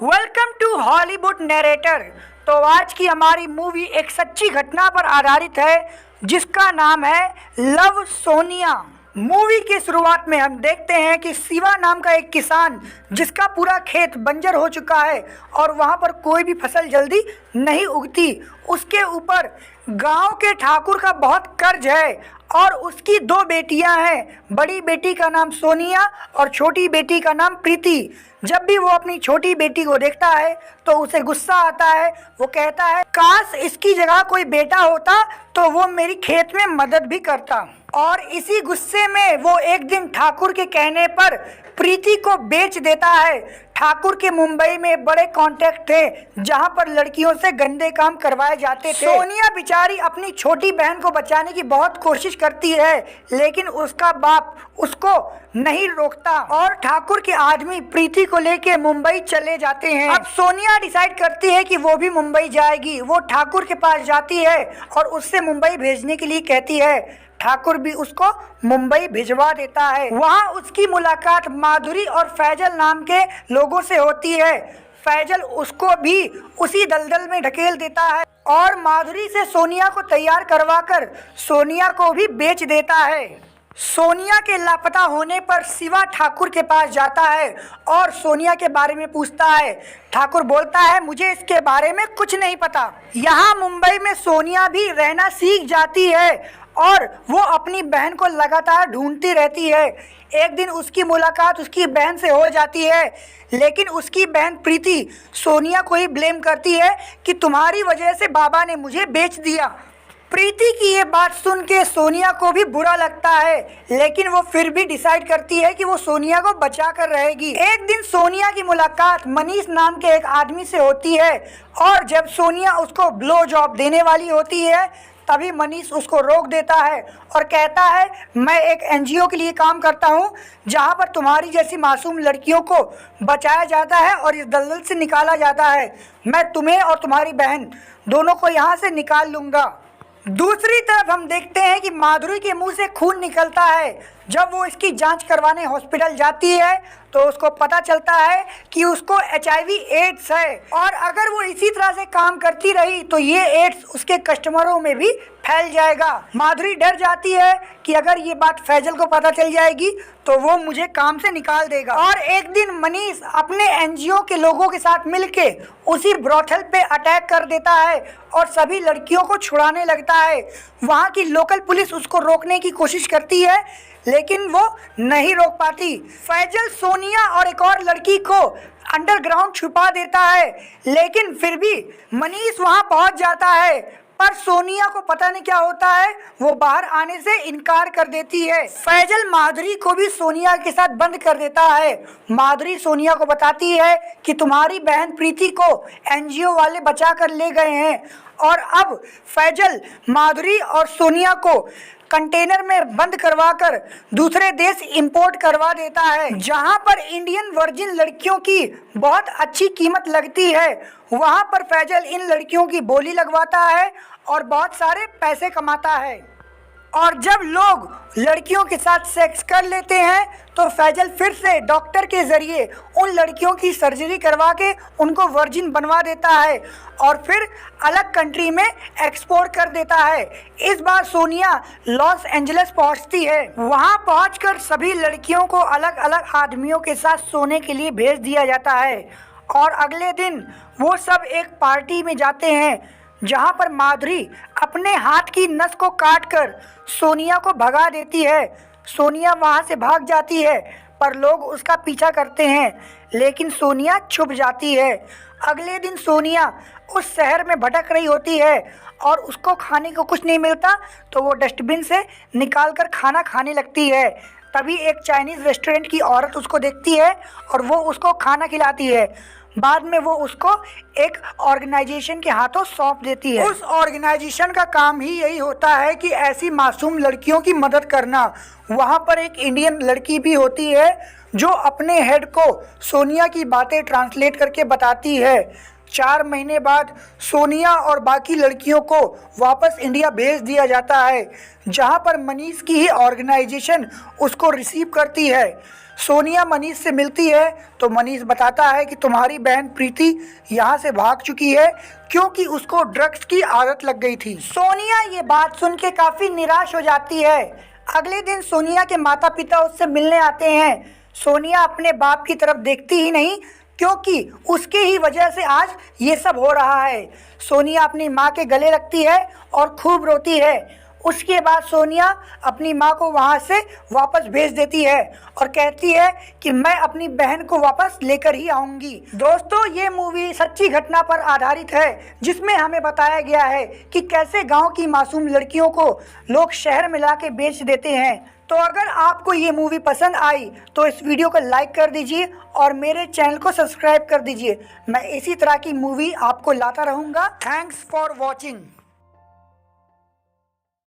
Welcome to Hollywood narrator. तो आज की हमारी मूवी एक सच्ची घटना पर आधारित है जिसका नाम है लव सोनिया। मूवी की शुरुआत में हम देखते हैं कि शिवा नाम का एक किसान जिसका पूरा खेत बंजर हो चुका है और वहाँ पर कोई भी फसल जल्दी नहीं उगती, उसके ऊपर गांव के ठाकुर का बहुत कर्ज है और उसकी दो बेटियां हैं। बड़ी बेटी का नाम सोनिया और छोटी बेटी का नाम प्रीति। जब भी वो अपनी छोटी बेटी को देखता है तो उसे गुस्सा आता है। वो कहता है काश इसकी जगह कोई बेटा होता तो वो मेरी खेत में मदद भी करता। और इसी गुस्से में वो एक दिन ठाकुर के कहने पर प्रीति को बेच देता है। ठाकुर के मुंबई में बड़े कॉन्टैक्ट थे जहां पर लड़कियों से गंदे काम करवाए जाते थे। सोनिया बेचारी अपनी छोटी बहन को बचाने की बहुत कोशिश करती है लेकिन उसका बाप उसको नहीं रोकता और ठाकुर के आदमी प्रीति को लेके मुंबई चले जाते हैं। अब सोनिया डिसाइड करती है कि वो भी मुंबई जाएगी। वो ठाकुर के पास जाती है और उससे मुंबई भेजने के लिए कहती है। ठाकुर भी उसको मुंबई भिजवा देता है। वहाँ उसकी मुलाकात माधुरी और फैजल नाम के लोगों से होती है। फैजल उसको भी उसी दलदल में ढकेल देता है और माधुरी से सोनिया को तैयार करवाकर सोनिया को भी बेच देता है। सोनिया के लापता होने पर शिवा ठाकुर के पास जाता है और सोनिया के बारे में पूछता है। ठाकुर बोलता है मुझे इसके बारे में कुछ नहीं पता। यहाँ मुंबई में सोनिया भी रहना सीख जाती है और वो अपनी बहन को लगातार ढूंढती रहती है। एक दिन उसकी मुलाकात उसकी बहन से हो जाती है लेकिन उसकी बहन प्रीति सोनिया को ही ब्लेम करती है कि तुम्हारी वजह से बाबा ने मुझे बेच दिया। प्रीति की ये बात सुन के सोनिया को भी बुरा लगता है लेकिन वो फिर भी डिसाइड करती है कि वो सोनिया को बचा कर रहेगी। एक दिन सोनिया की मुलाकात मनीष नाम के एक आदमी से होती है और जब सोनिया उसको ब्लो जॉब देने वाली होती है तभी मनीष उसको रोक देता है और कहता है मैं एक एनजीओ के लिए काम करता हूँ जहाँ पर तुम्हारी जैसी मासूम लड़कियों को बचाया जाता है और इस दलदल से निकाला जाता है। मैं तुम्हें और तुम्हारी बहन दोनों को यहाँ से निकाल लूँगा। दूसरी तरफ हम देखते हैं कि माधुरी के मुंह से खून निकलता है। जब वो इसकी जांच करवाने हॉस्पिटल जाती है तो उसको पता चलता है कि उसको HIV एड्स है और अगर वो इसी तरह से काम करती रही तो ये एड्स उसके कस्टमरों में भी फैल जाएगा। माधुरी डर जाती है कि अगर ये बात फैजल को पता चल जाएगी तो वो मुझे काम से निकाल देगा। और एक दिन मनीष अपने एनजीओ के लोगों के साथ मिलके उसी ब्रॉथल पे अटैक कर देता है और सभी लड़कियों को छुड़ाने लगता है। वहाँ की लोकल पुलिस उसको रोकने की कोशिश करती है लेकिन वो नहीं रोक पाती। फैजल सोनिया और एक और लड़की को अंडरग्राउंड छुपा देता है लेकिन फिर भी मनीष वहाँ पहुँच जाता है पर सोनिया को पता नहीं क्या होता है, वो बाहर आने से इनकार कर देती है। फैजल माधुरी को भी सोनिया के साथ बंद कर देता है। माधुरी सोनिया को बताती है कि तुम्हारी बहन प्रीति को एनजीओ वाले बचा कर ले गए हैं और अब फैजल माधुरी और सोनिया को कंटेनर में बंद करवाकर दूसरे देश इंपोर्ट करवा देता है जहां पर इंडियन वर्जिन लड़कियों की बहुत अच्छी कीमत लगती है। वहां पर फैजल इन लड़कियों की बोली लगवाता है और बहुत सारे पैसे कमाता है। और जब लोग लड़कियों के साथ सेक्स कर लेते हैं तो फैजल फिर से डॉक्टर के ज़रिए उन लड़कियों की सर्जरी करवा के उनको वर्जिन बनवा देता है और फिर अलग कंट्री में एक्सपोर्ट कर देता है। इस बार सोनिया लॉस एंजलिस पहुंचती है। वहां पहुंचकर सभी लड़कियों को अलग अलग आदमियों के साथ सोने के लिए भेज दिया जाता है और अगले दिन वो सब एक पार्टी में जाते हैं जहां पर माधुरी अपने हाथ की नस को काटकर सोनिया को भगा देती है। सोनिया वहां से भाग जाती है पर लोग उसका पीछा करते हैं लेकिन सोनिया छुप जाती है। अगले दिन सोनिया उस शहर में भटक रही होती है और उसको खाने को कुछ नहीं मिलता तो वो डस्टबिन से निकाल कर खाना खाने लगती है। तभी एक चाइनीज़ रेस्टोरेंट की औरत उसको देखती है और वो उसको खाना खिलाती है। बाद में वो उसको एक ऑर्गेनाइजेशन के हाथों सौंप देती है। उस ऑर्गेनाइजेशन का काम ही यही होता है कि ऐसी मासूम लड़कियों की मदद करना। वहाँ पर एक इंडियन लड़की भी होती है जो अपने हेड को सोनिया की बातें ट्रांसलेट करके बताती है। 4 महीने बाद सोनिया और बाकी लड़कियों को वापस इंडिया भेज दिया जाता है, जहां पर मनीष की ही ऑर्गेनाइजेशन उसको रिसीव करती है। सोनिया मनीष से मिलती है तो मनीष बताता है कि तुम्हारी बहन प्रीति यहाँ से भाग चुकी है क्योंकि उसको ड्रग्स की आदत लग गई थी। सोनिया ये बात सुन के काफ़ी निराश हो जाती है। अगले दिन सोनिया के माता पिता उससे मिलने आते हैं। सोनिया अपने बाप की तरफ देखती ही नहीं क्योंकि उसके ही वजह से आज ये सब हो रहा है। सोनिया अपनी माँ के गले लगती है और खूब रोती है। उसके बाद सोनिया अपनी माँ को वहाँ से वापस भेज देती है और कहती है कि मैं अपनी बहन को वापस लेकर ही आऊँगी। दोस्तों, ये मूवी सच्ची घटना पर आधारित है, जिसमें हमें बताया गया है कि कैसे गांव की मासूम लड़कियों को लोग शहर में ला के बेच देते हैं। तो अगर आपको ये मूवी पसंद आई तो इस वीडियो को लाइक कर दीजिए और मेरे चैनल को सब्सक्राइब कर दीजिए। मैं इसी तरह की मूवी आपको लाता रहूँगा। Thanks for watching.